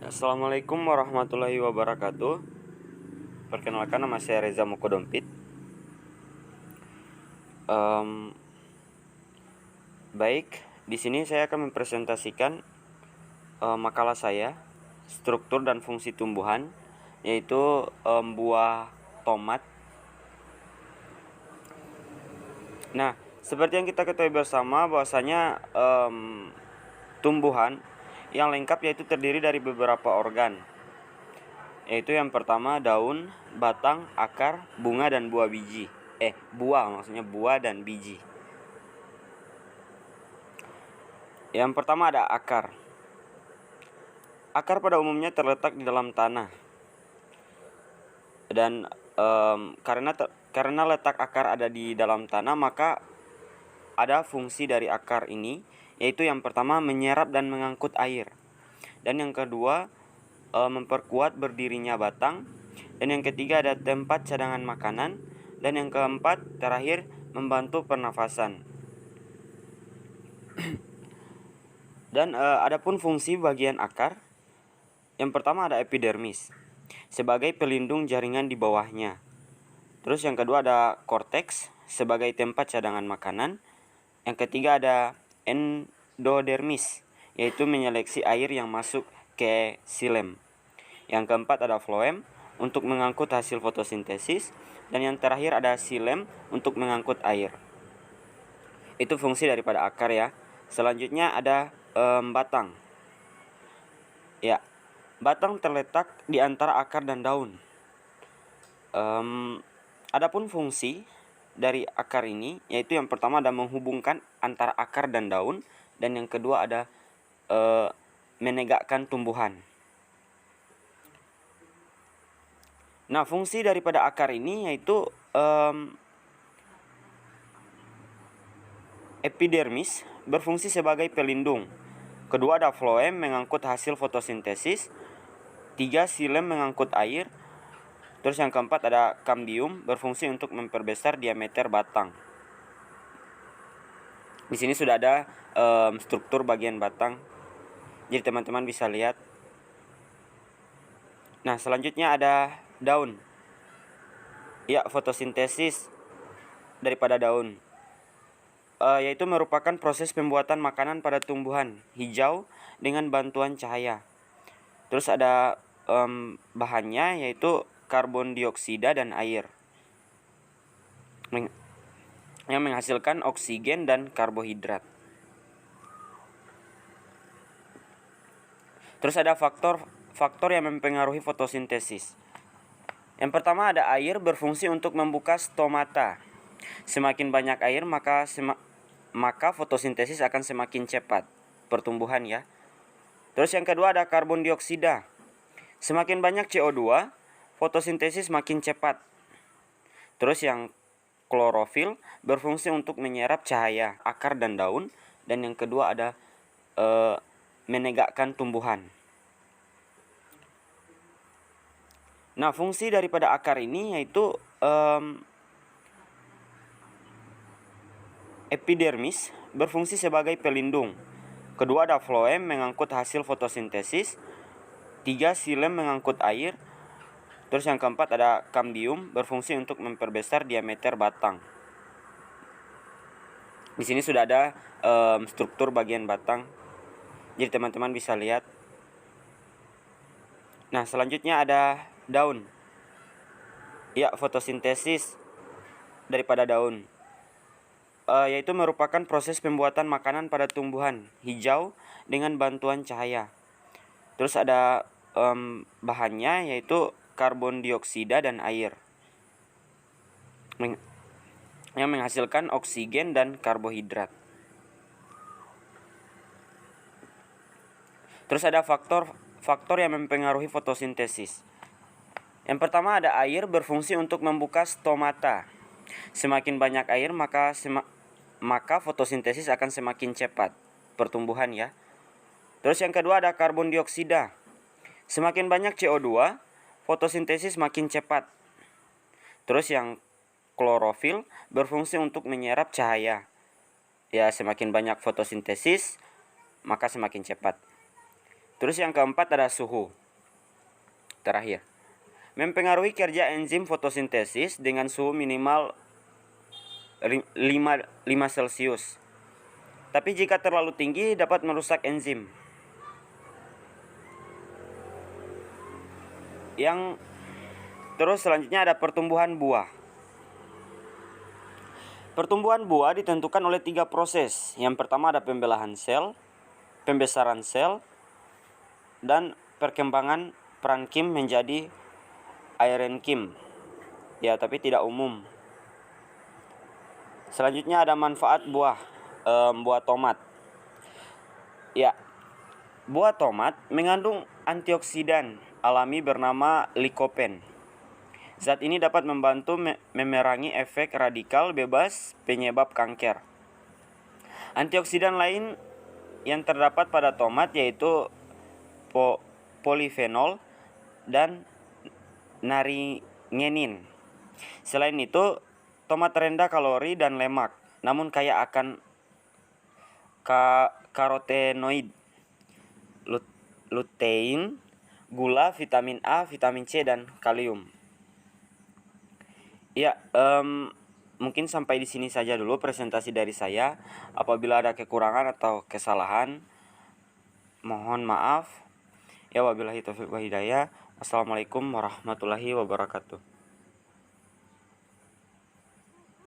Assalamualaikum warahmatullahi wabarakatuh. Perkenalkan, nama saya Reza Mukodompit. Baik, di sini saya akan mempresentasikan makalah saya, struktur dan fungsi tumbuhan, yaitu buah tomat. Nah, seperti yang kita ketahui bersama bahwasanya tumbuhan yang lengkap yaitu terdiri dari beberapa organ, yaitu yang pertama daun, batang, akar, bunga, dan buah biji. Buah maksudnya buah dan biji. Yang pertama ada akar. Akar pada umumnya terletak di dalam tanah. Dan karena letak akar ada di dalam tanah, maka ada fungsi dari akar ini, yaitu yang pertama menyerap dan mengangkut air. Dan yang kedua memperkuat berdirinya batang. Dan yang ketiga ada tempat cadangan makanan. Dan yang keempat terakhir membantu pernafasan. Dan adapun fungsi bagian akar, yang pertama ada epidermis sebagai pelindung jaringan di bawahnya. Terus yang kedua ada korteks sebagai tempat cadangan makanan. Yang ketiga ada endodermis, yaitu menyeleksi air yang masuk ke xilem. Yang keempat ada floem untuk mengangkut hasil fotosintesis. Dan yang terakhir ada xilem untuk mengangkut air. Itu fungsi daripada akar ya. Selanjutnya ada batang. Ya, batang terletak di antara akar dan daun. Adapun fungsi dari akar ini, yaitu yang pertama ada menghubungkan antara akar dan daun. Dan yang kedua ada menegakkan tumbuhan. Nah, fungsi daripada akar ini yaitu epidermis berfungsi sebagai pelindung. Kedua ada floem mengangkut hasil fotosintesis. Tiga, xilem mengangkut air. Terus yang keempat ada cambium berfungsi untuk memperbesar diameter batang. Di sini sudah ada struktur bagian batang. Jadi teman-teman bisa lihat. Nah, selanjutnya ada daun. Ya, fotosintesis daripada daun, yaitu merupakan proses pembuatan makanan pada tumbuhan hijau dengan bantuan cahaya. Terus ada bahannya yaitu karbon dioksida dan air yang menghasilkan oksigen dan karbohidrat. Terus ada faktor yang mempengaruhi fotosintesis. Yang pertama ada air berfungsi untuk membuka stomata. Semakin banyak air maka fotosintesis akan semakin cepat pertumbuhan ya. Terus yang kedua ada karbon dioksida. Semakin banyak CO2, fotosintesis makin cepat. Terus yang klorofil berfungsi untuk menyerap cahaya akar dan daun. Dan yang kedua ada menegakkan tumbuhan. Nah, fungsi daripada akar ini yaitu epidermis berfungsi sebagai pelindung. Kedua ada floem mengangkut hasil fotosintesis. Tiga, xilem mengangkut air. Terus yang keempat ada cambium berfungsi untuk memperbesar diameter batang. Di sini sudah ada struktur bagian batang. Jadi teman-teman bisa lihat. Nah, selanjutnya ada daun. Ya, fotosintesis daripada daun, yaitu merupakan proses pembuatan makanan pada tumbuhan hijau dengan bantuan cahaya. Terus ada bahannya yaitu karbon dioksida dan air yang menghasilkan oksigen dan karbohidrat. Terus ada faktor yang mempengaruhi fotosintesis. Yang pertama ada air berfungsi untuk membuka stomata. Semakin banyak air maka fotosintesis akan semakin cepat pertumbuhan ya. Terus yang kedua ada karbon dioksida. Semakin banyak CO2, fotosintesis makin cepat. Terus yang klorofil berfungsi untuk menyerap cahaya. Ya, semakin banyak fotosintesis maka semakin cepat. Terus yang keempat ada suhu. Terakhir, mempengaruhi kerja enzim fotosintesis dengan suhu minimal 5 Celcius. Tapi jika terlalu tinggi dapat merusak enzim. Yang terus selanjutnya ada pertumbuhan buah. Pertumbuhan buah ditentukan oleh 3 proses. Yang pertama ada pembelahan sel, pembesaran sel, dan perkembangan parenkim menjadi aerenkim. Ya, tapi tidak umum. Selanjutnya ada manfaat buah tomat. Ya, buah tomat mengandung antioksidan alami bernama lycopene. Zat ini dapat membantu memerangi efek radikal bebas penyebab kanker. Antioksidan lain yang terdapat pada tomat yaitu polifenol dan naringenin. Selain itu, tomat rendah kalori dan lemak, namun kaya akan karotenoid, lutein, gula, vitamin A, vitamin C, dan kalium. Ya, mungkin sampai di sini saja dulu presentasi dari saya. Apabila ada kekurangan atau kesalahan, mohon maaf. Ya, wabillahi taufiq wa hidayah. Wassalamualaikum warahmatullahi wabarakatuh.